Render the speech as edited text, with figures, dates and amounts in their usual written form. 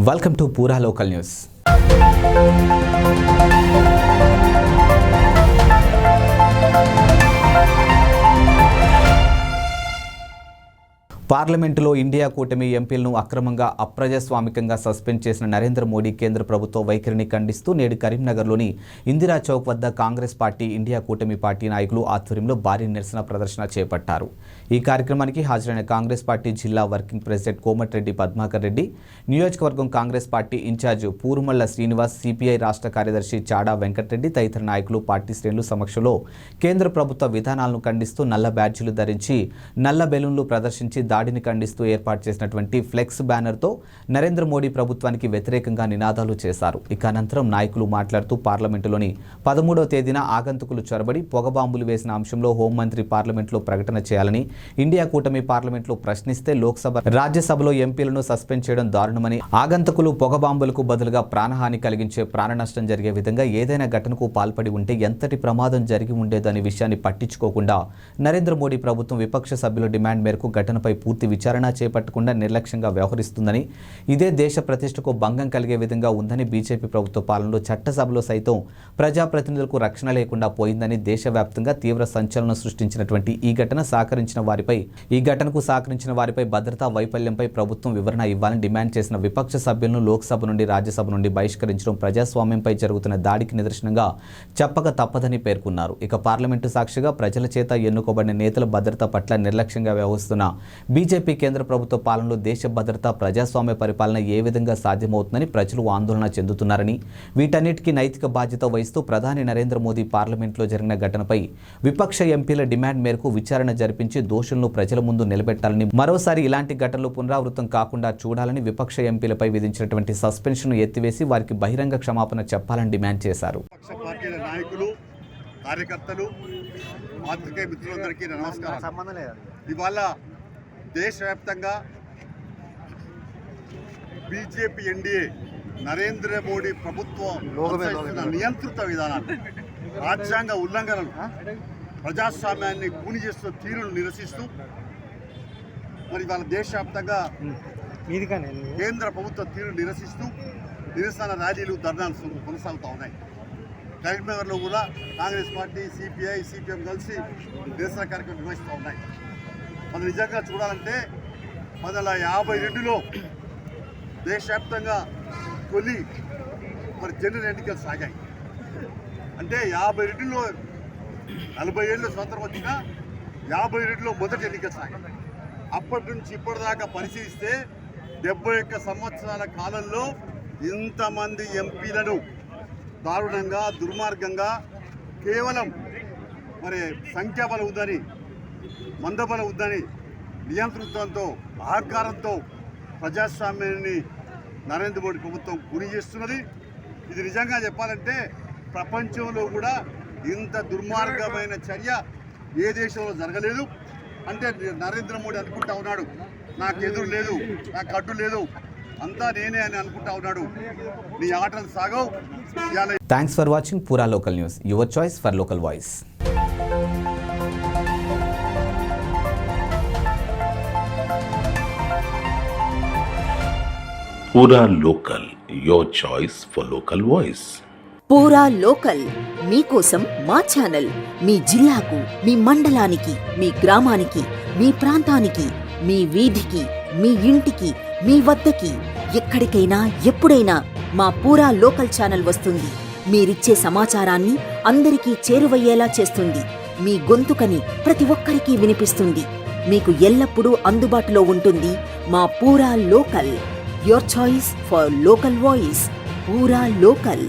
Welcome to పూరా local news. పార్లమెంటులో India కూటమి ఎంపీలను అక్రమంగా అప్రజాస్వామికంగా సస్పెండ్ చేసిన నరేంద్ర మోడీ కేంద్ర ప్రభుత్వ వైఖరిని ఖండిస్తూ నేడు కరీంనగర్లోని ఇందిరా చౌక్ వద్ద కాంగ్రెస్ పార్టీ ఇండియా కూటమి పార్టీ నాయకులు ఆధ్వర్యంలో భారీ నిరసన ప్రదర్శన చేపట్టారు. ఈ కార్యక్రమానికి హాజరైన కాంగ్రెస్ పార్టీ జిల్లా వర్కింగ్ ప్రెసిడెంట్ కోమటిరెడ్డి పద్మాకర్ రెడ్డి, నియోజకవర్గం Congress party in-charge Purumalla Srinivas, CPI రాష్ట్ర కార్యదర్శి చాడా వెంకటరెడ్డి తదితర నాయకులు పార్టీ శ్రేణుల సమక్షంలో కేంద్ర ప్రభుత్వ విధానాలను ఖండిస్తూ నల్ల బ్యాడ్జీలు ధరించి నల్ల బెలూన్లు ప్రదర్శించి దాడిని ఖండిస్తూ ఏర్పాటు చేసినటువంటి ఫ్లెక్స్ బ్యానర్తో నరేంద్ర మోడీ ప్రభుత్వానికి వ్యతిరేకంగా నినాదాలు చేశారు. ఇక అనంతరం నాయకులు మాట్లాడుతూ పార్లమెంటులోని 13వ తేదీన ఆగంతుకులు చొరబడి పొగబాంబులు వేసిన అంశంలో హోంమంత్రి పార్లమెంట్లో ప్రకటన చేయాలని, ఇండియా కూటమి పార్లమెంట్లో ప్రశ్నిస్తే లోక్సభ రాజ్యసభలో ఎంపీలను సస్పెండ్ చేయడం దారుణమని, ఆగంతకులు పొగబాంబులకు బదులుగా ప్రాణహాని కలిగించే ప్రాణ నష్టం జరిగే విధంగా ఏదైనా ఘటనకు పాల్పడి ఉంటే ఎంతటి ప్రమాదం జరిగి ఉండేదనే విషయాన్ని పట్టించుకోకుండా నరేంద్ర మోడీ ప్రభుత్వం విపక్ష సభ్యుల డిమాండ్ మేరకు ఘటనపై పూర్తి విచారణ చేపట్టకుండా నిర్లక్ష్యంగా వ్యవహరిస్తుందని, ఇదే దేశ ప్రతిష్టకు భంగం కలిగే విధంగా ఉందని, బీజేపీ ప్రభుత్వ పాలనలో చట్టసభలో సైతం ప్రజాప్రతినిధులకు రక్షణ లేకుండా పోయిందని, దేశవ్యాప్తంగా తీవ్ర సంచలనం సృష్టించినటువంటి ఈ ఘటనకు సహకరించిన వారిపై భద్రతా వైఫల్యంపై ప్రభుత్వం వివరణ ఇవ్వాలని డిమాండ్ చేసిన విపక్ష సభ్యులను లోక్సభ నుండి రాజ్యసభ నుండి బహిష్కరించడం ప్రజాస్వామ్యంపై జరుగుతున్న దాడికి నిదర్శనంగా చెప్పక తప్పదని పేర్కొన్నారు. ఇక పార్లమెంటు సాక్షిగా ప్రజల చేత ఎన్నుకోబడిన నేతల భద్రత పట్ల నిర్లక్ష్యంగా వ్యవహరిస్తున్న బీజేపీ కేంద్ర ప్రభుత్వ పాలనలో దేశ భద్రత, ప్రజాస్వామ్య పరిపాలన ఏ విధంగా సాధ్యమవుతుందని ప్రజలు ఆందోళన చెందుతున్నారని, వీటన్నిటికీ నైతిక బాధ్యత వహిస్తూ ప్రధాని నరేంద్ర మోదీ పార్లమెంట్లో జరిగిన ఘటనపై విపక్ష ఎంపీల డిమాండ్ మేరకు విచారణ జరిపించి దోషులను ప్రజల ముందు నిలబెట్టాలని, మరోసారి ఇలాంటి ఘటనలు పునరావృతం కాకుండా చూడాలని, విపక్ష ఎంపీలపై విధించినటువంటి సస్పెన్షన్ ఎత్తివేసి వారికి బహిరంగ క్షమాపణ చెప్పాలని డిమాండ్ చేశారు. దేశవ్యాప్తంగా బీజేపీ ఎన్డీఏ నరేంద్ర మోడీ ప్రభుత్వం నియంత్రిత విధానాలు, రాజ్యాంగ ఉల్లంఘనలు, ప్రజాస్వామ్యాన్ని కూని చేస్తున్న తీరును నిరసిస్తూ మరి వాళ్ళ దేశవ్యాప్తంగా కేంద్ర ప్రభుత్వ తీరును నిరసిస్తూ నిరసన ర్యాలీలు, ధర్నాలు కొనసాగుతూ ఉన్నాయి. కరీంనగర్లో కూడా కాంగ్రెస్ పార్టీ, సిపిఐ, సిపిఎం కలిసి నిరసన కార్యక్రమం నిర్వహిస్తూ ఉన్నాయి. మనం నిజంగా చూడాలంటే 1952లో దేశవ్యాప్తంగా తొలి జనరల్ ఎన్నికలు సాగాయి. అంటే 52లో 40 ఏళ్ళు స్వతంత్రం వచ్చినా 52లో మొదటి ఎన్నికలు సాగాయి. అప్పటి నుంచి ఇప్పటిదాకా పరిశీలిస్తే 71 సంవత్సరాల కాలంలో ఇంతమంది ఎంపీలను దారుణంగా, దుర్మార్గంగా, కేవలం సంఖ్యాబలం ఉందని, మందబలం ఉందని, నియంతృత్వంతో, అహంకారంతో ప్రజాస్వామ్యాన్ని నరేంద్ర మోడీ ప్రభుత్వం గురి చేస్తున్నది. ఇది నిజంగా చెప్పాలంటే ప్రపంచంలో కూడా ఇంత దుర్మార్గమైన చర్య ఏ దేశంలో జరగలేదు. అంటే నరేంద్ర మోడీ అనుకుంటా ఉన్నాడు, నాకు ఎదురు లేదు, నాకు అడ్డు లేదు, అంతా నేనే అని అనుకుంటా ఉన్నాడు. నీ ఆటలు సాగవు. Thanks for watching Pura local news, your choice for local voice. Pura local, your choice for local voice. Pura local మీకోసం మా ఛానల్. మీ జిల్లాకు, మీ మండలానికి, మీ గ్రామానికి, మీ ప్రాంతానికి, మీ వీధికి, మీ ఇంటికి, మీ వద్దకి, ఎక్కడికైనా ఎప్పుడైనా మా పూరా లోకల్ ఛానల్ వస్తుంది. మీరిచ్చే సమాచారాన్ని అందరికీ చేరువయ్యేలా చేస్తుంది. మీ గొంతుకని ప్రతి ఒక్కరికి వినిపిస్తుంది. మీకు ఎల్లప్పుడూ అందుబాటులో ఉంటుంది మా పూరా local. Your choice for local voice. Pura Local.